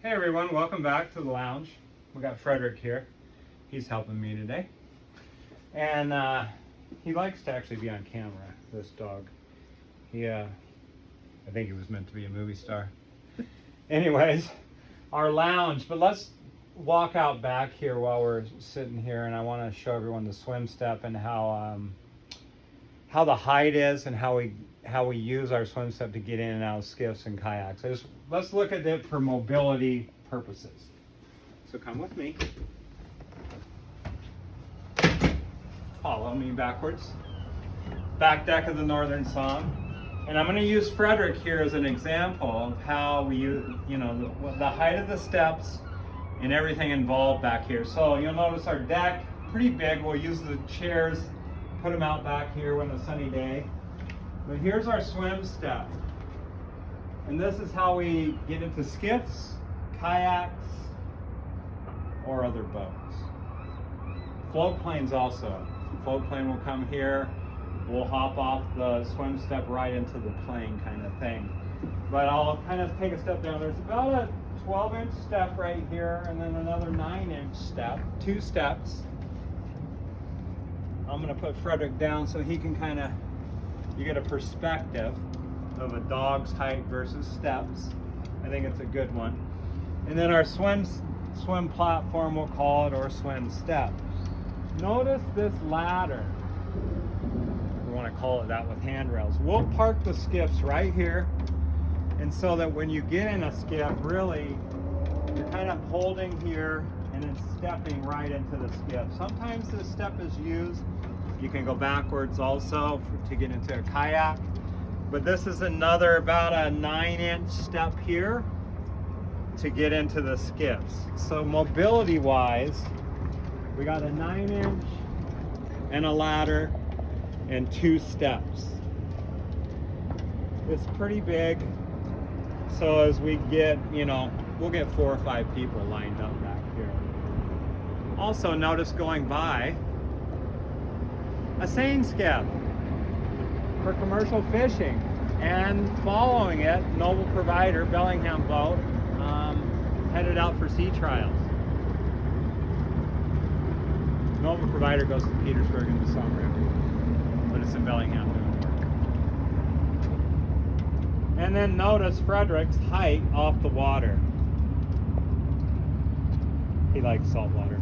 Hey everyone, welcome back to the lounge. We got Frederick here. He's helping me today. And he likes to actually be on camera, this dog. I think he was meant to be a movie star. Anyways, our lounge. But let's walk out back here while we're sitting here, and I want to show everyone the swim step and how the height is and how we use our swim step to get in and out of skiffs and kayaks. Let's look at it for mobility purposes. So come with me. Follow me backwards. Back deck of the Northern Song. And I'm going to use Frederick here as an example of how we use, the height of the steps and everything involved back here. So you'll notice our deck, pretty big. We'll use the chairs, put them out back here on a sunny day. But here's our swim step. And this is how we get into skiffs, kayaks, or other boats. Float planes also. The float plane will come here. We'll hop off the swim step right into the plane kind of thing. But I'll kind of take a step down. There's about a 12-inch step right here, and then another 9-inch step, 2 steps. I'm going to put Frederick down so he can you get a perspective of a dog's height versus steps. I think it's a good one. And then our swim platform, we'll call it, or swim step. Notice this ladder. We want to call it that with handrails. We'll park the skiffs right here, and so that when you get in a skiff, really, you're kind of holding here and then stepping right into the skiff. Sometimes this step is used. You can go backwards also to get into a kayak. But this is another about a 9-inch step here to get into the skiffs. So mobility wise, we got a 9-inch and a ladder and 2 steps. It's pretty big. So as we get, we'll get 4 or 5 people lined up back here. Also notice going by a seine skiff for commercial fishing, and following it, Noble Provider, Bellingham boat, headed out for sea trials. Noble Provider goes to Petersburg in the summer, but it's in Bellingham doing work. And then notice Frederick's height off the water. He likes salt water.